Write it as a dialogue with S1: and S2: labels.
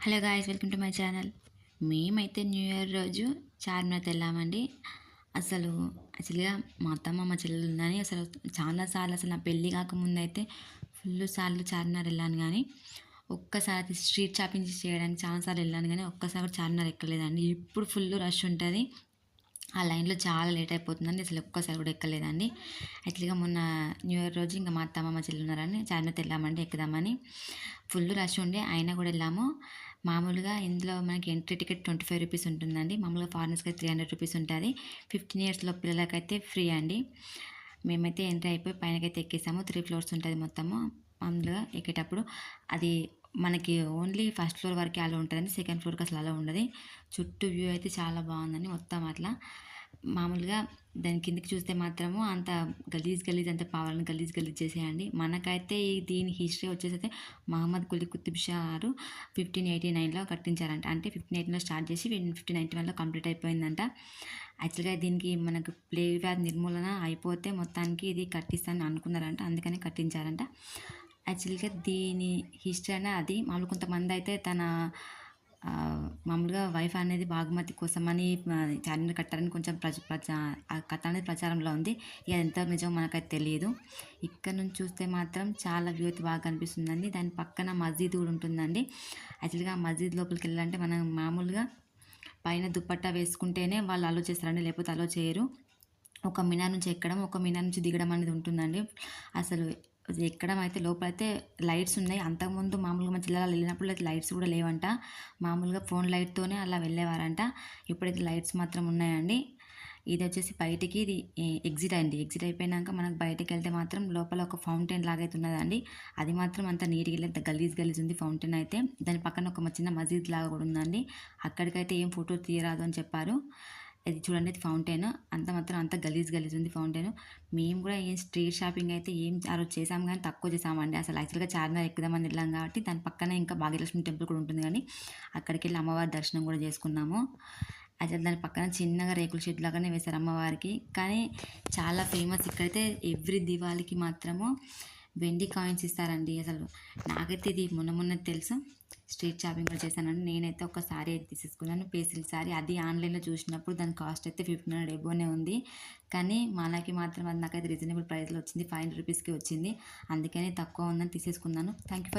S1: Hello guys, welcome to my channel. మేమైతే new year రోజు చార్మినార్ వెళ్ళామండి. అసలు యాక్చువల్గా మా అత్తమ్మ మా చెల్లెలు ఉందని అసలు చాలాసార్లు అసలు నా పెళ్ళి కాకముందు అయితే ఫుల్ సార్లు చార్మినార్ వెళ్ళాను. కానీ ఒక్కసారి స్ట్రీట్ షాపింగ్ చేయడానికి చాలాసార్లు వెళ్ళాను, కానీ ఒక్కసారి కూడా చార్మినార్ ఎక్కలేదండి. ఇప్పుడు ఫుల్ రష్ ఉంటుంది, ఆ లైన్లో చాలా లేట్ అయిపోతుందండి. అసలు ఒక్కసారి కూడా ఎక్కలేదండి. యాక్చువల్గా మొన్న న్యూ ఇయర్ రోజు ఇంకా మా అత్తమ్మ మా చెల్లి ఉన్నారని చార్మినార్ వెళ్ళామండి ఎక్కుదామని. ఫుల్ రష్ ఉండే అయినా కూడా వెళ్ళాము. మామూలుగా ఇందులో మనకి ఎంట్రీ టికెట్ 25 రూపీస్ ఉంటుందండి. మామూలుగా ఫారినర్స్కి అయితే 300 రూపీస్ ఉంటుంది. 15 ఇయర్స్లో పిల్లలకైతే ఫ్రీ అండి. మేమైతే ఎంట్రీ అయిపోయి పైనకైతే ఎక్కేసాము. 3 ఫ్లోర్స్ ఉంటుంది మొత్తము. మామూలుగా ఎక్కేటప్పుడు అది మనకి ఓన్లీ ఫస్ట్ ఫ్లోర్ వరకే అలా ఉంటుందండి, సెకండ్ ఫ్లోర్కి అసలు అలా ఉండదు. చుట్టూ వ్యూ అయితే చాలా బాగుందండి మొత్తం అట్లా. మామూలుగా దాని కిందకి చూస్తే మాత్రము అంత గలీజ్ అంత పావాలని గలీజ్ చేసేయండి. మనకైతే దీని హిస్టరీ వచ్చేసి అయితే మహమ్మద్ కులీ కుతుబ్ షా గారు 1589లో కట్టించారంట. అంటే 1589లో స్టార్ట్ చేసి 1591లో కంప్లీట్ అయిపోయిందంట. యాక్చువల్గా దీనికి మనకు ప్లేగ్ వ్యాధి నిర్మూలన అయిపోతే మొత్తానికి ఇది కట్టిస్తానని అనుకున్నారంట, అందుకని కట్టించారంట. యాక్చువల్గా దీని హిస్టరీ అనేది అది. మామూలు కొంతమంది అయితే తన మామూలుగా వైఫ్ అనేది బాగుమతి కోసమని చార్మినార్ కట్టారని కొంచెం ఆ కథ అనేది ప్రచారంలో ఉంది. ఇక ఎంత నిజం మనకైతే తెలియదు. ఇక్కడ నుంచి చూస్తే మాత్రం చాలా వ్యూ అయితే బాగా కనిపిస్తుందండి. దాని పక్కన మస్జిద్ కూడా ఉంటుందండి. యాక్చువల్గా మస్జిద్ లోపలికి వెళ్ళాలంటే మనం మామూలుగా పైన దుప్పట్టా వేసుకుంటేనే వాళ్ళు అలో చేస్తారండి, లేకపోతే అలో చేయరు. ఒక మినార్ నుంచి ఎక్కడం, ఒక మినార్ నుంచి దిగడం అనేది ఉంటుందండి. అసలు ఎక్కడం అయితే లోపలైతే లైట్స్ ఉన్నాయి. అంతకుముందు మామూలుగా మా జిల్లాలో వెళ్ళినప్పుడు అయితే లైట్స్ కూడా లేవంట. మామూలుగా ఫోన్ లైట్తోనే అలా వెళ్ళేవారంట. ఇప్పుడైతే లైట్స్ మాత్రం ఉన్నాయండి. ఇది వచ్చేసి బయటికి ఇది ఎగ్జిట్ అయింది. ఎగ్జిట్ అయిపోయినాక మనకు బయటకు వెళ్తే మాత్రం లోపల ఒక ఫౌంటైన్ లాగా అయితే ఉన్నదండి. అది మాత్రం అంత నీట్గా లేదు, గలీజ్ ఉంది ఫౌంటైన్ అయితే. దాని పక్కన ఒక చిన్న మసీద్ లాగా కూడా ఉందండి. అక్కడికైతే ఏం ఫోటో తీయరాదు అని చెప్పారు. ఇది చూడండి, ఇది ఫౌంటైన్. అంత మాత్రం అంత గలీజ్ ఉంది ఫౌంటైన్. మేము కూడా ఏం స్ట్రీట్ షాపింగ్ అయితే ఏం ఆ రోజు చేసాము, కానీ తక్కువ చేసామండి. అసలు యాక్చువల్గా చార్మినార్ ఎక్కుదామని వెళ్ళాం కాబట్టి దాని పక్కనే ఇంకా భాగ్యలక్ష్మి టెంపుల్ కూడా ఉంటుంది, కానీ అక్కడికి వెళ్ళి అమ్మవారి దర్శనం కూడా చేసుకున్నాము. అసలు దాని పక్కన చిన్నగా రేకుల షెడ్ లాగానే వేశారు అమ్మవారికి. కానీ చాలా ఫేమస్ ఇక్కడైతే ఎవ్రీ దివాళీకి మాత్రము వెండి కాయిన్స్ ఇస్తారండి. అసలు నాకైతే ఇది మొన్న తెలుసు. స్ట్రీట్ షాపింగ్ కూడా చేశానండి. నేనైతే ఒక శారీ అయితే తీసేసుకున్నాను, పేసిల్ శారీ. అది ఆన్లైన్లో చూసినప్పుడు దాని కాస్ట్ అయితే 1500 ఎబోనే ఉంది. కానీ మనకి మాత్రం అది నాకైతే రీజనబుల్ ప్రైస్లో వచ్చింది, 500 రూపీస్కి వచ్చింది. అందుకని తక్కువ ఉందని తీసేసుకున్నాను. Thank you for